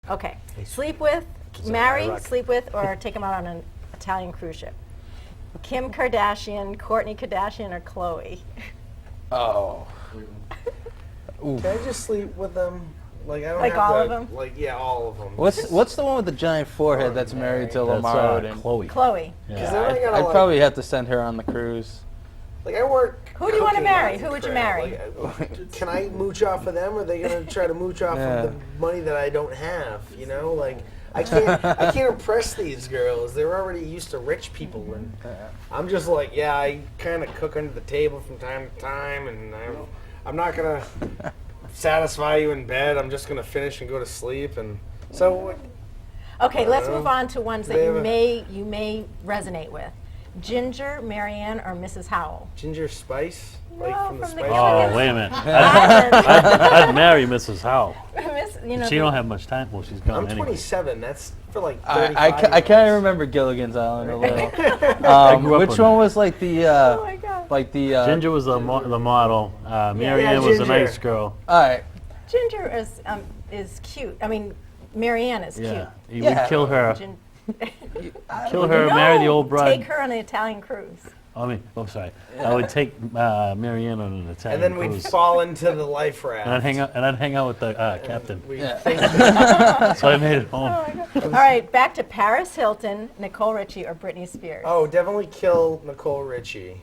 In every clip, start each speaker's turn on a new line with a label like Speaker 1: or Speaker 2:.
Speaker 1: Okay. Sleep with, marry, sleep with, or take him out on an Italian cruise ship. Kim Kardashian, Kourtney Kardashian, or Khloe?
Speaker 2: Oh.
Speaker 3: Can I just sleep with them? Like I don't
Speaker 1: Like
Speaker 3: have
Speaker 1: all
Speaker 3: to,
Speaker 1: of them?
Speaker 3: Like yeah, all of them.
Speaker 2: What's the one with the giant forehead that's married to
Speaker 4: That's
Speaker 2: Lamar Odom?
Speaker 4: Chloe.
Speaker 1: Chloe.
Speaker 3: Because then I gotta
Speaker 2: I'd
Speaker 3: like,
Speaker 2: probably have to send her on the cruise.
Speaker 3: like I work.
Speaker 1: Who do you wanna
Speaker 3: cooking
Speaker 1: marry?
Speaker 3: and
Speaker 1: Who would you
Speaker 3: crap.
Speaker 1: marry?
Speaker 3: Like, can I mooch off of them, or are they gonna try to mooch off
Speaker 2: Yeah.
Speaker 3: of the money that I don't have? You know, like I can't impress these girls. They're already used to rich people, and I'm just like, yeah, I kind of cook under the table from time to time, and I'm not gonna satisfy you in bed. I'm just gonna finish and go to sleep, and so.
Speaker 1: Okay, let's
Speaker 3: know.
Speaker 1: move on to ones that
Speaker 3: They
Speaker 1: you
Speaker 3: have
Speaker 1: may resonate with. Ginger, Marianne, or Mrs. Howell?
Speaker 3: Ginger Spice, like
Speaker 1: No,
Speaker 3: from the
Speaker 1: from the
Speaker 3: Spice
Speaker 1: beginning.
Speaker 4: Oh, wait a minute.
Speaker 1: Adam.
Speaker 4: I'd marry Mrs. Howell.
Speaker 1: Miss, you know,
Speaker 4: She don't have much time. Well, she's gone
Speaker 3: I'm
Speaker 4: anyway.
Speaker 3: 27. That's for like 35
Speaker 2: I kind of remember Gilligan's Island a little.
Speaker 4: grew up
Speaker 2: Which
Speaker 4: on
Speaker 2: one was like the
Speaker 1: oh my God.
Speaker 2: like the
Speaker 4: Ginger was the model. Marianne was a
Speaker 3: Ginger.
Speaker 4: nice girl.
Speaker 2: All right.
Speaker 1: Ginger is cute. I mean, Marianne is
Speaker 4: Yeah.
Speaker 1: cute.
Speaker 4: You would kill her.
Speaker 1: Gin-
Speaker 4: Kill her, marry the old bride.
Speaker 1: Take her on an Italian cruise.
Speaker 4: Oh, sorry. I would take Marianne on an Italian
Speaker 3: And then we'd
Speaker 4: cruise.
Speaker 3: fall into the life raft.
Speaker 4: And I'd hang out with the captain.
Speaker 3: We
Speaker 2: Yeah.
Speaker 3: think
Speaker 4: So I made it home.
Speaker 1: All right, back to Paris Hilton, Nicole Richie, or Britney Spears.
Speaker 3: oh, definitely kill Nicole Richie.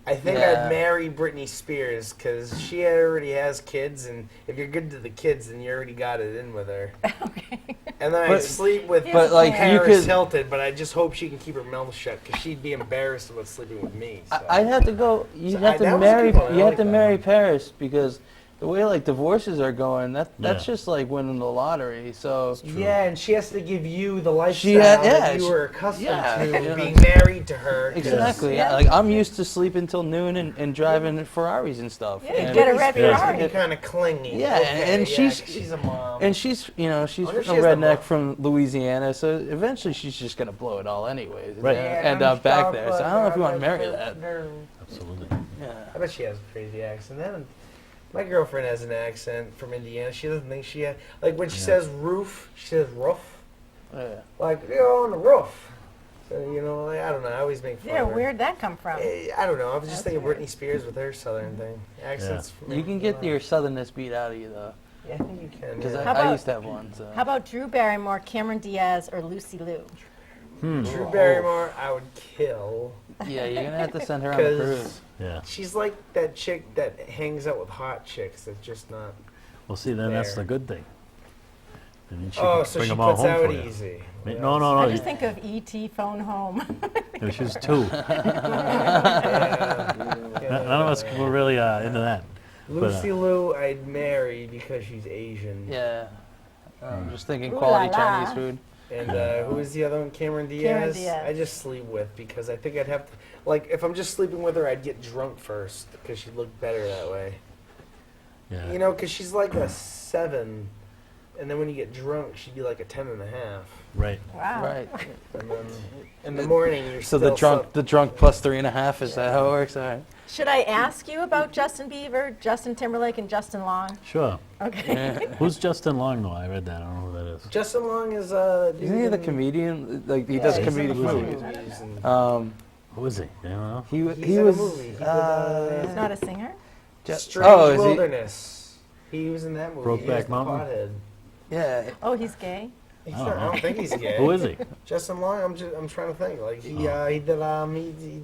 Speaker 3: I think
Speaker 2: Yeah.
Speaker 3: I'd marry Britney Spears because she already has kids, and if you're good to the kids, then you already got it in with her.
Speaker 1: Okay.
Speaker 3: And then I'd
Speaker 2: But-
Speaker 3: sleep with
Speaker 2: but, like, you
Speaker 3: Paris
Speaker 2: could-
Speaker 3: Hilton, but I just hope she can keep her mouth shut because she'd be embarrassed about sleeping with me. So.
Speaker 2: I'd have to go. You'd
Speaker 3: So
Speaker 2: have to
Speaker 3: that was a
Speaker 2: marry.
Speaker 3: good one. I
Speaker 2: You have
Speaker 3: like
Speaker 2: to
Speaker 3: that
Speaker 2: marry
Speaker 3: one.
Speaker 2: Paris because the way like divorces are going, that's
Speaker 4: Yeah.
Speaker 2: just like winning the lottery. So
Speaker 3: Yeah, and she has to give you the lifestyle
Speaker 2: yeah,
Speaker 3: that
Speaker 2: she-
Speaker 3: you were accustomed
Speaker 2: yeah,
Speaker 3: to
Speaker 2: yeah.
Speaker 3: being married to her. 'cause
Speaker 2: exactly.
Speaker 1: Yeah.
Speaker 2: Like I'm used to sleeping till noon and driving Ferraris and stuff.
Speaker 1: Yeah, you
Speaker 2: and,
Speaker 1: get a red
Speaker 3: Spears
Speaker 1: Ferrari.
Speaker 3: can be kind of clingy.
Speaker 2: Yeah, and
Speaker 3: yeah,
Speaker 2: she's-
Speaker 3: 'cause she's a mom.
Speaker 2: and she's she's
Speaker 3: wonder
Speaker 2: a
Speaker 3: if she has the
Speaker 2: redneck
Speaker 3: mo-
Speaker 2: from Louisiana, so eventually she's just gonna blow it all anyways.
Speaker 4: Right.
Speaker 2: And end up back there. So I don't know if you want to marry that.
Speaker 4: Absolutely.
Speaker 2: Yeah.
Speaker 3: I bet she has a crazy accent. Then my girlfriend has an accent from Indiana. She doesn't think she has, like when she says roof, she says roof.
Speaker 2: Yeah.
Speaker 3: Like you're on the roof. So you know, like, I don't know. I always make fun
Speaker 1: Yeah,
Speaker 3: of her.
Speaker 1: where'd that come from?
Speaker 3: I don't know. I was just
Speaker 1: That's
Speaker 3: thinking
Speaker 1: weird.
Speaker 3: Britney Spears with her southern thing. Accents.
Speaker 2: You can get your southernness beat out of you though,
Speaker 3: Yeah, I think you can.
Speaker 2: because
Speaker 3: Yeah.
Speaker 1: How
Speaker 2: I
Speaker 1: about-
Speaker 2: used to have one. So.
Speaker 1: How about Drew Barrymore, Cameron Diaz, or Lucy Liu?
Speaker 3: Drew Barrymore, I would kill.
Speaker 2: Yeah, you're gonna have to send her on the
Speaker 3: 'Cause-
Speaker 2: cruise.
Speaker 4: Yeah.
Speaker 3: She's like that chick that hangs out with hot chicks. That's just not.
Speaker 4: Well, see, then that's
Speaker 3: Fair.
Speaker 4: the good thing. And then she
Speaker 3: Oh,
Speaker 4: can
Speaker 3: so
Speaker 4: bring
Speaker 3: she
Speaker 4: them all
Speaker 3: puts
Speaker 4: home
Speaker 3: out
Speaker 4: for you.
Speaker 3: easy.
Speaker 4: No, no,
Speaker 1: I
Speaker 4: no.
Speaker 1: just think of E.T. Phone Home.
Speaker 4: No, she was two. None of us were really into that.
Speaker 3: Lucy Liu, I'd marry because she's Asian.
Speaker 2: Yeah. I'm just thinking
Speaker 1: Ooh
Speaker 2: quality
Speaker 1: la la.
Speaker 2: Chinese food.
Speaker 3: And who is the other one? Cameron Diaz.
Speaker 1: Cameron Diaz.
Speaker 3: I just sleep with because I think I'd have to. Like, if I'm just sleeping with her, I'd get drunk first because she'd look better that way.
Speaker 4: Yeah.
Speaker 3: You know, because she's like a 7, and then when you get drunk, she'd be like a 10.5.
Speaker 4: Right.
Speaker 1: Wow.
Speaker 2: Right.
Speaker 3: And then in the morning, you're
Speaker 2: So
Speaker 3: still
Speaker 2: the drunk plus 3.5 is that how it works? All right.
Speaker 1: Should I ask you about Justin Bieber, Justin Timberlake, and Justin Long?
Speaker 4: Sure.
Speaker 1: Okay.
Speaker 2: Yeah.
Speaker 4: Who's Justin Long, though? I read that. I don't know who that is.
Speaker 3: Justin Long is
Speaker 2: Isn't he the comedian? Like he
Speaker 3: Yeah,
Speaker 2: does
Speaker 3: he's in
Speaker 2: comedic
Speaker 3: the
Speaker 2: movies.
Speaker 3: movies and
Speaker 4: Who is he? You know?
Speaker 2: He
Speaker 3: He's
Speaker 2: he
Speaker 3: in a
Speaker 2: was.
Speaker 3: movie. He did,
Speaker 1: He's not a singer?
Speaker 3: Strange
Speaker 2: oh, is he?
Speaker 3: Wilderness. He was in that movie. He
Speaker 4: Brokeback
Speaker 3: was the
Speaker 4: Mountain?
Speaker 3: pothead.
Speaker 2: Yeah.
Speaker 1: Oh, he's gay?
Speaker 3: He's
Speaker 4: I don't
Speaker 3: not, I
Speaker 4: know.
Speaker 3: don't think he's gay.
Speaker 4: Who is he?
Speaker 3: Justin Long. I'm trying to think. Like he he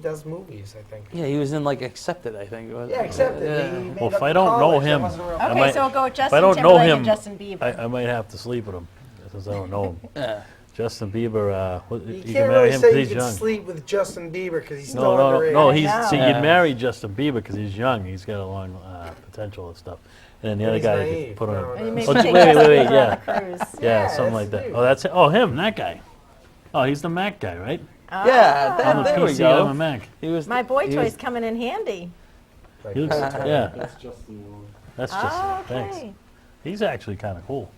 Speaker 3: does movies. I think.
Speaker 2: Yeah, he was in like Accepted, I think it was.
Speaker 3: Yeah, accepted.
Speaker 2: Yeah.
Speaker 3: He made
Speaker 4: Well,
Speaker 3: up
Speaker 4: if I
Speaker 3: in
Speaker 4: don't know
Speaker 3: college. That
Speaker 4: him,
Speaker 3: wasn't real-
Speaker 4: I
Speaker 1: Okay,
Speaker 4: might-
Speaker 1: so we'll go with
Speaker 4: I
Speaker 1: Justin
Speaker 4: don't know
Speaker 1: Timberlake
Speaker 4: him,
Speaker 1: and Justin Bieber.
Speaker 4: I might have to sleep with him since I don't know him.
Speaker 2: Yeah.
Speaker 4: Justin Bieber,
Speaker 3: You
Speaker 4: you
Speaker 3: can't
Speaker 4: can marry
Speaker 3: really
Speaker 4: him
Speaker 3: say
Speaker 4: because
Speaker 3: you
Speaker 4: he's
Speaker 3: can
Speaker 4: young.
Speaker 3: sleep with Justin Bieber because he's
Speaker 4: No,
Speaker 3: still
Speaker 4: no, no,
Speaker 3: underage.
Speaker 4: no.
Speaker 1: know.
Speaker 4: See,
Speaker 2: Yeah.
Speaker 4: you'd marry Justin Bieber because he's young. He's got a long potential and stuff. And then the other
Speaker 3: he's
Speaker 4: guy, you
Speaker 3: naive.
Speaker 4: could put on.
Speaker 3: No,
Speaker 1: And you
Speaker 3: no.
Speaker 1: may
Speaker 4: Oh,
Speaker 1: take
Speaker 4: wait,
Speaker 1: Justin
Speaker 4: wait,
Speaker 1: Bieber
Speaker 4: yeah.
Speaker 1: on the cruise.
Speaker 4: Yeah,
Speaker 3: Yeah,
Speaker 4: something like
Speaker 3: that's
Speaker 4: that.
Speaker 3: the
Speaker 4: Oh, that's it. Oh, him, that guy. Oh, he's the Mac guy, right?
Speaker 2: Yeah,
Speaker 4: I'm a
Speaker 2: there we
Speaker 4: PC, I'm a
Speaker 2: go.
Speaker 4: Mac.
Speaker 2: He was.
Speaker 1: My boy
Speaker 2: he
Speaker 1: toy's
Speaker 2: was-
Speaker 1: coming in handy.
Speaker 3: Like,
Speaker 4: He looks, yeah,
Speaker 5: That's Justin Long.
Speaker 4: that's just
Speaker 1: Oh,
Speaker 4: thanks.
Speaker 1: okay.
Speaker 4: He's actually kind of cool.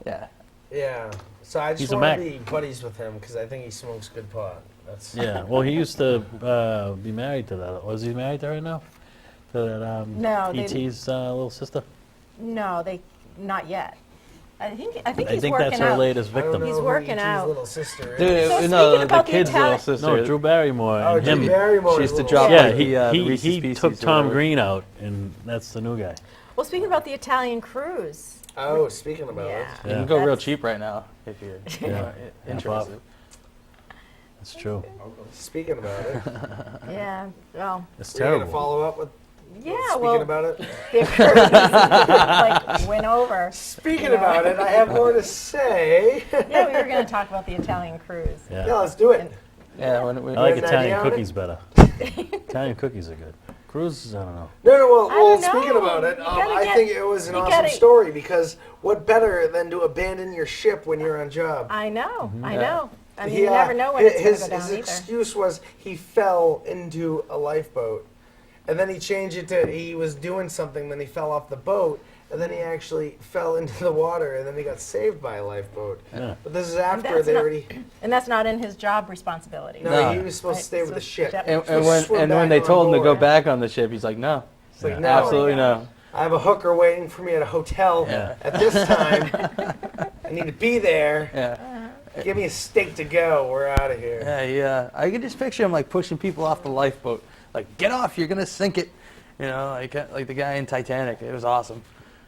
Speaker 2: Yeah.
Speaker 3: yeah. So I
Speaker 4: He's
Speaker 3: just
Speaker 4: a
Speaker 3: want
Speaker 4: Mac.
Speaker 3: to be buddies with him because I think he smokes good pot. That's
Speaker 4: Yeah. Well, he used to be married to that. Was he married to her now? To that
Speaker 1: No, they-
Speaker 4: E.T.'s little sister.
Speaker 1: No, not yet. I think
Speaker 4: I
Speaker 1: he's
Speaker 4: think
Speaker 1: working
Speaker 4: that's our
Speaker 1: out.
Speaker 4: latest
Speaker 3: I don't
Speaker 4: victim.
Speaker 3: know
Speaker 1: He's
Speaker 3: who
Speaker 1: working
Speaker 3: E.T.'s
Speaker 1: out.
Speaker 3: little sister is.
Speaker 2: Dude,
Speaker 1: So
Speaker 2: no,
Speaker 1: speaking about
Speaker 2: the
Speaker 1: the
Speaker 2: kid's little
Speaker 1: Italian-
Speaker 2: sister.
Speaker 4: No, Drew Barrymore
Speaker 3: Oh,
Speaker 4: and
Speaker 3: Drew
Speaker 4: him.
Speaker 3: Barrymore.
Speaker 2: She used to
Speaker 3: little
Speaker 2: drop
Speaker 1: Yeah.
Speaker 4: Yeah,
Speaker 2: like the
Speaker 4: he
Speaker 2: Reese's
Speaker 4: he
Speaker 2: Pieces
Speaker 4: took
Speaker 2: or
Speaker 4: Tom
Speaker 2: whatever.
Speaker 4: Green out, and that's the new guy.
Speaker 1: Well, speaking about the Italian cruise.
Speaker 3: Oh, speaking about
Speaker 1: Yeah.
Speaker 3: it.
Speaker 2: You
Speaker 4: Yeah.
Speaker 2: can go real
Speaker 1: That's-
Speaker 2: cheap right now if you're
Speaker 4: Yeah.
Speaker 2: interested.
Speaker 4: That's true.
Speaker 3: Speaking about it.
Speaker 1: Yeah. Well.
Speaker 4: It's
Speaker 3: You're going to
Speaker 4: terrible.
Speaker 3: follow up with
Speaker 1: Yeah.
Speaker 3: speaking
Speaker 1: well,
Speaker 3: about it?
Speaker 1: the cruise like went over.
Speaker 3: Speaking about it, I have more to say.
Speaker 1: Yeah, we were going to talk about the Italian cruise.
Speaker 3: Yeah,
Speaker 4: Yeah.
Speaker 3: let's do it.
Speaker 2: Yeah,
Speaker 4: I like
Speaker 3: an idea
Speaker 4: Italian
Speaker 3: on it?
Speaker 4: cookies better. Italian cookies are good. Cruises, I don't know.
Speaker 3: No, well,
Speaker 1: I don't
Speaker 3: speaking
Speaker 1: know.
Speaker 3: about it,
Speaker 1: You gotta
Speaker 3: I
Speaker 1: get-
Speaker 3: think it was an
Speaker 1: you
Speaker 3: awesome
Speaker 1: gotta-
Speaker 3: story because what better than to abandon your ship when you're on job?
Speaker 1: I know. I
Speaker 2: Yeah.
Speaker 1: know. I mean,
Speaker 3: He,
Speaker 1: you never know when it's going
Speaker 3: his,
Speaker 1: to go down
Speaker 3: his
Speaker 1: either.
Speaker 3: excuse was he fell into a lifeboat. And then he changed it to he was doing something, then he fell off the boat, and then he actually fell into the water, and then he got saved by a lifeboat.
Speaker 4: Yeah.
Speaker 3: But this is after
Speaker 1: that's
Speaker 3: they
Speaker 1: not-
Speaker 3: already.
Speaker 1: And that's not in his job responsibility.
Speaker 3: No,
Speaker 2: No.
Speaker 3: he was supposed to stay with the ship.
Speaker 1: Yep.
Speaker 2: And,
Speaker 3: So
Speaker 2: and when
Speaker 3: swim
Speaker 2: and when
Speaker 3: back
Speaker 2: they
Speaker 3: on
Speaker 2: told him to go
Speaker 3: board.
Speaker 2: back on the ship, he's like, no,
Speaker 3: It's like,
Speaker 4: Yeah.
Speaker 3: no,
Speaker 2: absolutely no.
Speaker 3: I have a hooker waiting for me at a hotel
Speaker 4: Yeah.
Speaker 3: at this time. I need to be there.
Speaker 2: Yeah,
Speaker 3: Give me a steak to go. We're out of here.
Speaker 2: yeah. I could just picture him like pushing people off the lifeboat, like get off, you're gonna sink it. You know, like the guy in Titanic. It was awesome.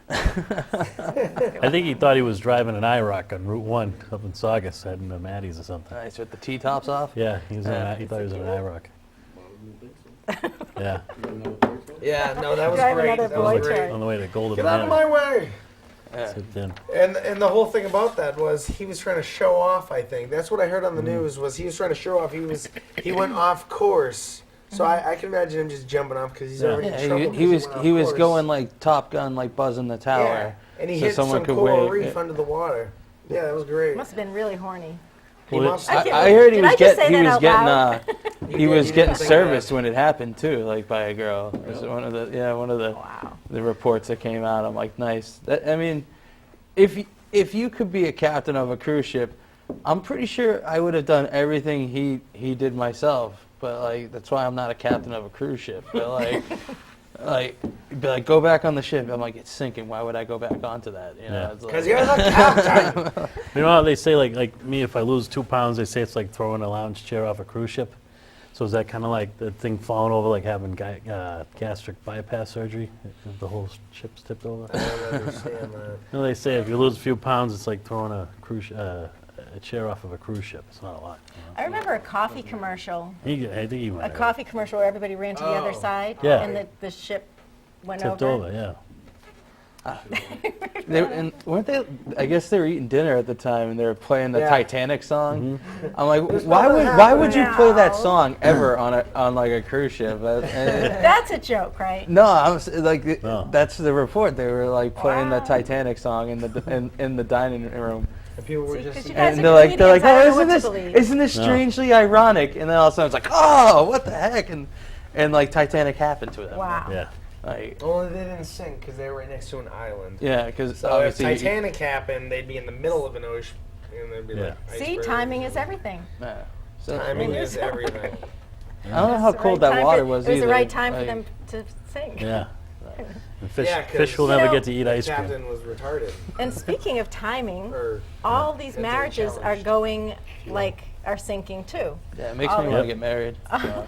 Speaker 4: I think he thought he was driving an IROC on Route 1 up in Saugus, heading to Maddie's or something.
Speaker 2: Nice with the T-tops off.
Speaker 4: Yeah, he thought he was in an IROC. Yeah,
Speaker 3: Yeah, no, that was
Speaker 1: Drive
Speaker 3: great.
Speaker 1: another
Speaker 3: That was
Speaker 1: boy
Speaker 3: great.
Speaker 1: toy.
Speaker 4: on the way to Golden
Speaker 3: Get out of
Speaker 4: Manor.
Speaker 3: my way.
Speaker 2: Yeah.
Speaker 4: Zipped in.
Speaker 3: And the whole thing about that was he was trying to show off. I think that's what I heard on the news was he was trying to show off. He went off course. So I can imagine him just jumping off because he's
Speaker 4: Yeah.
Speaker 3: already in
Speaker 2: Yeah,
Speaker 3: trouble.
Speaker 2: he
Speaker 3: 'cause
Speaker 2: was
Speaker 3: went off
Speaker 2: he was
Speaker 3: course.
Speaker 2: going like Top Gun, like buzzing the tower.
Speaker 3: Yeah, and he
Speaker 2: so
Speaker 3: hit
Speaker 2: someone
Speaker 3: some
Speaker 2: could
Speaker 3: coral
Speaker 2: wait.
Speaker 3: reef under the water. Yeah, that was great.
Speaker 1: Must have been really horny.
Speaker 3: He
Speaker 4: Well,
Speaker 3: must.
Speaker 2: I heard he
Speaker 1: Did I
Speaker 2: was
Speaker 1: just say
Speaker 2: getting he
Speaker 1: that
Speaker 2: was
Speaker 1: out
Speaker 2: getting
Speaker 1: loud?
Speaker 2: he was
Speaker 3: you
Speaker 2: getting
Speaker 3: didn't think
Speaker 2: serviced
Speaker 3: that.
Speaker 2: when it happened too, like by a girl. It was one of the
Speaker 1: Wow.
Speaker 2: the reports that came out. I'm like, nice. I mean, if you could be a captain of a cruise ship, I'm pretty sure I would have done everything he did myself. But like that's why I'm not a captain of a cruise ship. But be like go back on the ship. I'm like it's sinking. Why would I go back onto that? You know,
Speaker 4: Yeah.
Speaker 2: it's like-
Speaker 3: Because you're the captain.
Speaker 4: You know how they say, like me, if I lose 2 pounds, they say it's like throwing a lounge chair off a cruise ship? So is that kind of like the thing falling over, like having gastric bypass surgery? If the whole ship's tipped over?
Speaker 3: I don't understand that.
Speaker 4: You know, they say if you lose a few pounds, it's like throwing a chair off of a cruise ship. It's not a lot.
Speaker 1: I remember a coffee commercial.
Speaker 4: I think he might
Speaker 1: A
Speaker 4: have
Speaker 1: coffee commercial where everybody ran to the other
Speaker 3: Oh.
Speaker 1: side.
Speaker 4: Yeah.
Speaker 1: And the ship went
Speaker 4: tipped
Speaker 1: over.
Speaker 4: over, yeah.
Speaker 2: and weren't they? I guess they were eating dinner at the time, and they were playing the
Speaker 3: Yeah.
Speaker 2: Titanic song.
Speaker 4: Mm-hmm.
Speaker 2: I'm like,
Speaker 3: There's
Speaker 2: why
Speaker 3: nothing
Speaker 2: would you play that
Speaker 1: happening.
Speaker 2: song ever on like a cruise ship?
Speaker 1: That's a joke, right?
Speaker 2: No, like
Speaker 4: No.
Speaker 2: that's the report. They were like playing the
Speaker 1: Wow.
Speaker 2: Titanic song in the dining room,
Speaker 3: And people were
Speaker 1: See,
Speaker 3: just.
Speaker 1: 'cause you guys
Speaker 2: and
Speaker 1: are
Speaker 2: they're like,
Speaker 1: comedians, I don't know
Speaker 2: oh,
Speaker 1: what to believe."
Speaker 2: isn't this
Speaker 4: No.
Speaker 2: strangely ironic? And then all of a sudden it's like, oh, what the heck? And like Titanic happened to them.
Speaker 1: Wow.
Speaker 4: Yeah.
Speaker 2: Like,
Speaker 3: Only they didn't sink because they were right next to an island.
Speaker 2: yeah, because
Speaker 3: So if
Speaker 2: obviously.
Speaker 3: Titanic happened, they'd be in the middle of an ocean, and there'd be like.
Speaker 1: See,
Speaker 3: icebergs.
Speaker 1: timing is everything.
Speaker 2: Yeah. So,
Speaker 3: Timing
Speaker 1: It
Speaker 3: is
Speaker 1: is.
Speaker 3: everything.
Speaker 2: I don't know how
Speaker 1: It's the
Speaker 2: cold
Speaker 1: right
Speaker 2: that
Speaker 1: time
Speaker 2: water
Speaker 1: for-
Speaker 2: was
Speaker 1: It was
Speaker 2: either.
Speaker 1: the right time for
Speaker 2: Like,
Speaker 1: them to sink.
Speaker 4: Yeah. And fish,
Speaker 3: Yeah, 'cause-
Speaker 4: fish will
Speaker 1: You
Speaker 4: never
Speaker 1: know,
Speaker 4: get to eat
Speaker 3: The
Speaker 4: ice cream.
Speaker 3: captain was retarded,
Speaker 1: And speaking of timing,
Speaker 3: or
Speaker 1: all these
Speaker 3: mentally
Speaker 1: marriages are
Speaker 3: challenged.
Speaker 1: going are sinking too.
Speaker 2: Yeah, it makes
Speaker 1: Oh,
Speaker 2: me
Speaker 1: yeah.
Speaker 2: want to get married. So.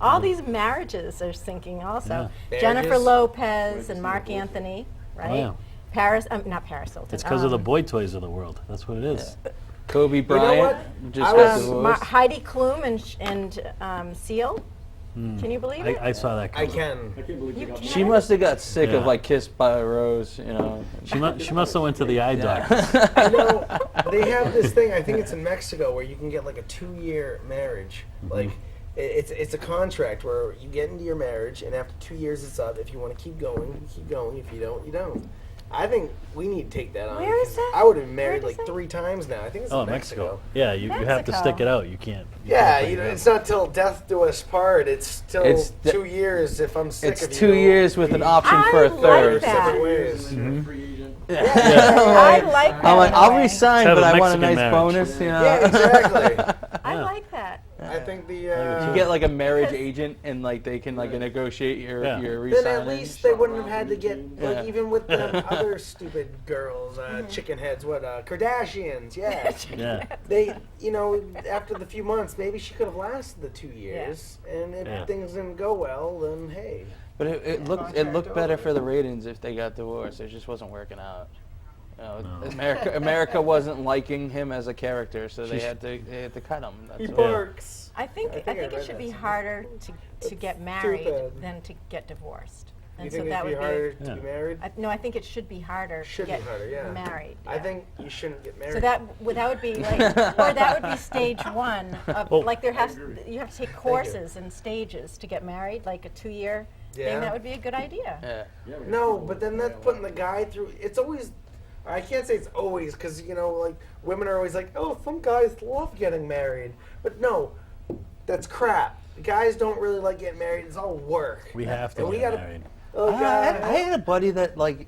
Speaker 1: All these marriages are sinking also.
Speaker 3: Yeah.
Speaker 1: Jennifer
Speaker 3: Marriages?
Speaker 1: Lopez and Mark Anthony, right?
Speaker 4: yeah.
Speaker 1: Paris, not Paris Hilton.
Speaker 4: It's because of the boy toys of the world. That's what it is.
Speaker 2: Kobe Bryant
Speaker 3: what?
Speaker 2: just
Speaker 3: I
Speaker 2: got
Speaker 3: was-
Speaker 2: divorced.
Speaker 1: Heidi Klum and Seal. Can you believe it?
Speaker 4: I saw that.
Speaker 3: I
Speaker 4: coming.
Speaker 3: can.
Speaker 1: You can.
Speaker 2: She must have got sick of
Speaker 4: Yeah.
Speaker 2: like Kissed by a Rose, you know.
Speaker 4: She must have went to the eye doctor.
Speaker 3: I know they have this thing. I think it's in Mexico where you can get like a 2-year marriage. Like it's a contract where you get into your marriage, and after 2 years it's up. If you want to keep going, you keep going. If you don't, you don't. I think we need to take that on.
Speaker 1: Where is
Speaker 3: 'cause
Speaker 1: that?
Speaker 3: I would have been
Speaker 1: Where
Speaker 3: married
Speaker 1: is
Speaker 3: like
Speaker 1: that?
Speaker 3: 3 times now. I think it's
Speaker 4: Oh,
Speaker 3: in
Speaker 4: Mexico. Yeah, you have to
Speaker 1: Mexico.
Speaker 4: stick it out. You can't.
Speaker 3: Yeah,
Speaker 4: can't
Speaker 3: you know,
Speaker 4: break it
Speaker 3: it's not till death do us part. It's till
Speaker 2: It's the-
Speaker 3: 2 years if I'm sick
Speaker 2: It's
Speaker 3: of you.
Speaker 2: 2 years with an option
Speaker 1: I
Speaker 2: for a
Speaker 1: like
Speaker 2: third.
Speaker 1: that.
Speaker 3: Separate ways.
Speaker 1: I like that.
Speaker 2: I'm like,
Speaker 1: in a
Speaker 2: I'll
Speaker 1: way.
Speaker 2: resign,
Speaker 4: Have
Speaker 2: but
Speaker 4: a
Speaker 2: I want a
Speaker 4: Mexican
Speaker 2: nice
Speaker 4: marriage.
Speaker 2: bonus, you know.
Speaker 3: Yeah, exactly.
Speaker 1: I
Speaker 4: Yeah.
Speaker 1: like that.
Speaker 3: I think think the
Speaker 2: You get like a marriage agent, and like they can like negotiate your
Speaker 4: Yeah.
Speaker 2: your
Speaker 3: then
Speaker 2: resigning.
Speaker 3: at least they wouldn't have had to get like
Speaker 2: Yeah.
Speaker 3: even with the other stupid girls, chicken heads, Kardashians, yeah.
Speaker 4: Yeah.
Speaker 3: They, after the few months, maybe she could have lasted the 2 years, and if
Speaker 4: Yeah.
Speaker 3: things didn't go well, then hey.
Speaker 2: But it looked better for the ratings if they got divorced. It just wasn't working out. America wasn't liking him as a character, so they had to cut him. That's all.
Speaker 3: barks.
Speaker 1: I think
Speaker 3: I
Speaker 1: it
Speaker 3: read
Speaker 1: should
Speaker 3: that
Speaker 1: be
Speaker 3: somewhere.
Speaker 1: harder to get married
Speaker 3: stupid.
Speaker 1: than to get divorced.
Speaker 3: You
Speaker 1: And
Speaker 3: think
Speaker 1: so that
Speaker 3: it'd be
Speaker 1: would
Speaker 3: harder
Speaker 1: be.
Speaker 3: to
Speaker 4: Yeah.
Speaker 3: be married?
Speaker 1: No, I think it should be harder
Speaker 3: Should
Speaker 1: to
Speaker 3: be
Speaker 1: get
Speaker 3: harder, yeah.
Speaker 1: married.
Speaker 3: I
Speaker 1: yeah.
Speaker 3: think you shouldn't get married.
Speaker 1: So that would be like, or that would be stage one of like you have to take courses and stages to get married, like a 2-year
Speaker 3: Yeah.
Speaker 1: thing. That would be a good idea.
Speaker 2: Yeah.
Speaker 3: No, but then that's putting the guy through. It's always. I can't say it's always because like women are always like, oh, some guys love getting married, but no, that's crap. Guys don't really like getting married. It's all work.
Speaker 4: We have to
Speaker 3: And we
Speaker 4: get
Speaker 3: gotta-
Speaker 4: married.
Speaker 3: Oh
Speaker 2: I
Speaker 3: God,
Speaker 2: had a buddy that like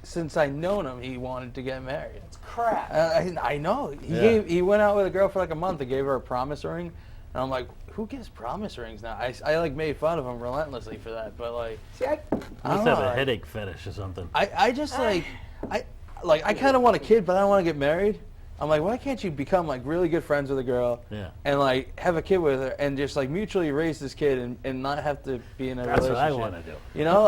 Speaker 2: since I known him, he wanted to get married.
Speaker 3: it's crap.
Speaker 2: I know.
Speaker 4: Yeah.
Speaker 2: He went out with a girl for like a month and gave her a promise ring, and I'm like, who gives promise rings now? I like made fun of him relentlessly for that, but like
Speaker 3: See,
Speaker 2: I
Speaker 4: I
Speaker 2: don't
Speaker 4: must
Speaker 2: know,
Speaker 4: have a
Speaker 2: like,
Speaker 4: headache fetish or something.
Speaker 2: I just I kind of want a kid, but I don't want to get married. I'm like, why can't you become like really good friends with a girl
Speaker 4: Yeah.
Speaker 2: and like have a kid with her and just like mutually raise this kid and not have to be in a
Speaker 4: That's what
Speaker 2: relationship?
Speaker 4: I want to do.
Speaker 2: You know,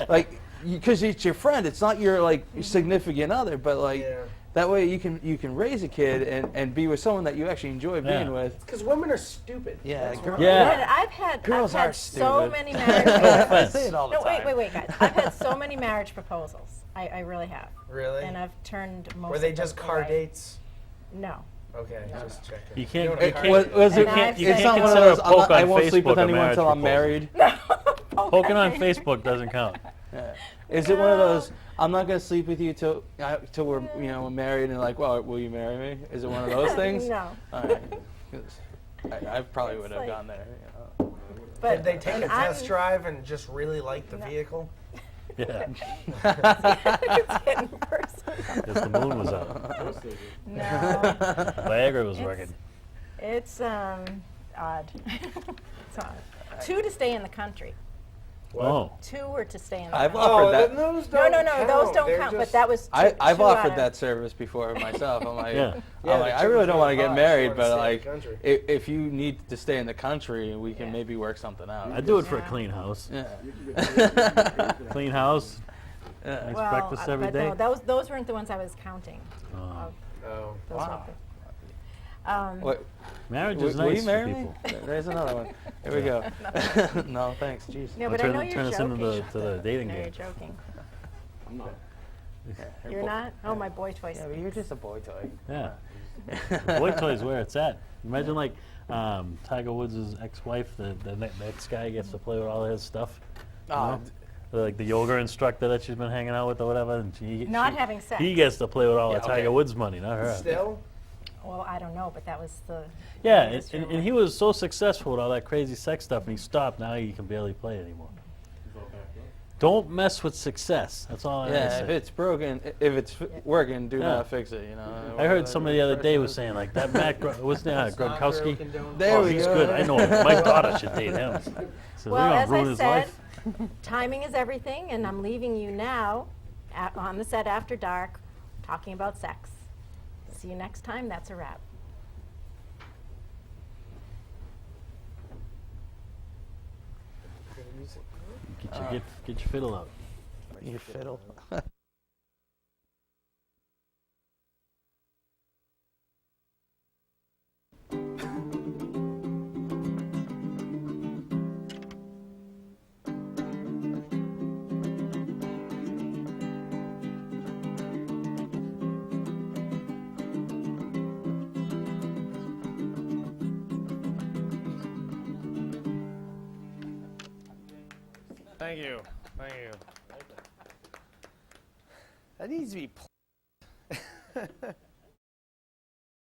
Speaker 2: like because it's your friend. It's not your like significant other, but like
Speaker 3: Yeah.
Speaker 2: that way you can raise a kid and be with someone that you actually enjoy being
Speaker 4: Yeah.
Speaker 2: with.
Speaker 3: because women are stupid.
Speaker 2: Yeah,
Speaker 3: That's
Speaker 2: girl-
Speaker 3: why.
Speaker 4: Yeah.
Speaker 1: And I've
Speaker 2: Girls
Speaker 1: had
Speaker 2: are
Speaker 1: so
Speaker 2: stupid.
Speaker 1: many marriage.
Speaker 2: I say it all the
Speaker 1: No,
Speaker 2: time.
Speaker 1: wait, guys. I've had so many marriage proposals. I really have.
Speaker 3: Really?
Speaker 1: And I've turned most.
Speaker 3: Were they
Speaker 1: of them
Speaker 3: just car
Speaker 1: away.
Speaker 3: dates?
Speaker 1: No.
Speaker 3: Okay, just checking.
Speaker 4: You can't.
Speaker 3: don't
Speaker 4: You
Speaker 3: have car
Speaker 4: can't.
Speaker 3: dates?
Speaker 2: Was it?
Speaker 1: And I've
Speaker 4: you
Speaker 1: said-
Speaker 2: It's
Speaker 4: can't
Speaker 2: not one of
Speaker 4: consider
Speaker 2: those.
Speaker 4: a poke
Speaker 2: I
Speaker 4: on
Speaker 2: won't sleep
Speaker 4: Facebook
Speaker 2: with
Speaker 4: a
Speaker 2: anyone
Speaker 4: marriage
Speaker 2: until I'm
Speaker 4: proposal.
Speaker 2: married.
Speaker 4: Poking on Facebook doesn't count.
Speaker 2: Yeah. Is it one of those? I'm not gonna sleep with you till we're we're married and like, well, will you marry me? Is it one of those things?
Speaker 1: No.
Speaker 2: All right. 'Cause I probably would have
Speaker 1: like-
Speaker 2: gone there.
Speaker 1: But
Speaker 3: Did they take
Speaker 1: and
Speaker 3: a test
Speaker 1: I'm-
Speaker 3: drive and just really like the vehicle?
Speaker 4: Yeah.
Speaker 1: It's getting personal.
Speaker 4: Because the moon was up.
Speaker 1: No.
Speaker 4: Viagra was working.
Speaker 1: It's odd. It's odd. 2 to stay in the country.
Speaker 4: Oh.
Speaker 1: 2 were to stay in the
Speaker 2: I've
Speaker 1: country.
Speaker 2: offered that.
Speaker 3: then those
Speaker 1: No,
Speaker 3: don't
Speaker 1: no, those don't
Speaker 3: They're
Speaker 1: count. But
Speaker 3: just-
Speaker 1: that was.
Speaker 2: I've
Speaker 1: 2
Speaker 2: offered
Speaker 1: out of-
Speaker 2: that service before myself. I'm like,
Speaker 4: Yeah.
Speaker 3: Yeah,
Speaker 2: I'm like,
Speaker 3: the
Speaker 2: I really
Speaker 3: chicken's
Speaker 2: don't want to
Speaker 3: really
Speaker 2: get
Speaker 3: hot.
Speaker 2: married,
Speaker 3: She wanna
Speaker 2: but
Speaker 3: stay in
Speaker 2: like,
Speaker 3: the country.
Speaker 2: if you need to stay in the country, we can
Speaker 1: Yeah.
Speaker 2: maybe work something out.
Speaker 4: I'd do it for a
Speaker 1: Yeah.
Speaker 4: clean house.
Speaker 2: Yeah.
Speaker 4: Clean house.
Speaker 2: Yeah.
Speaker 4: Nice
Speaker 1: Well,
Speaker 4: breakfast every
Speaker 1: but
Speaker 4: day.
Speaker 1: no, those weren't the ones I was counting.
Speaker 4: Oh.
Speaker 3: Oh.
Speaker 1: Those
Speaker 2: Wow.
Speaker 1: weren't the-
Speaker 2: What?
Speaker 4: Marriage
Speaker 2: Will
Speaker 4: is
Speaker 2: you
Speaker 4: nice for
Speaker 2: marry me?
Speaker 4: people.
Speaker 2: There's another one. Here we go. No, thanks. Jeez.
Speaker 1: No,
Speaker 4: I'll
Speaker 1: but I
Speaker 4: turn-
Speaker 1: know you're
Speaker 4: turn us
Speaker 1: joking.
Speaker 4: into the dating
Speaker 1: No, you're
Speaker 4: game.
Speaker 1: joking.
Speaker 2: Yeah,
Speaker 1: You're not? Oh, my boy toys.
Speaker 2: Yeah, but you're just a boy toy.
Speaker 4: Yeah. Boy toys where it's at. Imagine like Tiger Woods' ex-wife, the next guy gets to play with all his stuff.
Speaker 2: Oh,
Speaker 4: Like the yoga instructor that she's been hanging out with or whatever. And
Speaker 1: Not having sex.
Speaker 4: He gets to play with all
Speaker 2: Yeah,
Speaker 4: the Tiger
Speaker 2: okay.
Speaker 4: Woods money, not her.
Speaker 3: Still?
Speaker 1: Well, I don't know, but that was the.
Speaker 4: Yeah,
Speaker 1: Yes,
Speaker 4: and
Speaker 1: you're
Speaker 4: he was so successful with all that crazy sex stuff, and he stopped. Now he can barely play anymore. Don't mess with success. That's all I
Speaker 2: yeah,
Speaker 4: say.
Speaker 2: if it's broken, if it's working, do
Speaker 4: Yeah.
Speaker 2: not fix it. You know.
Speaker 4: I heard somebody the other day was saying like that Matt what's that Gronkowski?
Speaker 2: There
Speaker 4: Oh,
Speaker 2: we
Speaker 4: he's
Speaker 2: go.
Speaker 4: good. I know him. My daughter should date him. So
Speaker 1: Well,
Speaker 4: they're
Speaker 1: as
Speaker 4: gonna ruin
Speaker 1: I
Speaker 4: his
Speaker 1: said,
Speaker 4: life.
Speaker 1: timing is everything, and I'm leaving you now on the set after dark talking about sex. See you next time. That's a wrap.
Speaker 4: Get your fiddle out.
Speaker 2: Your fiddle.
Speaker 3: Thank you. Thank you. That needs to be.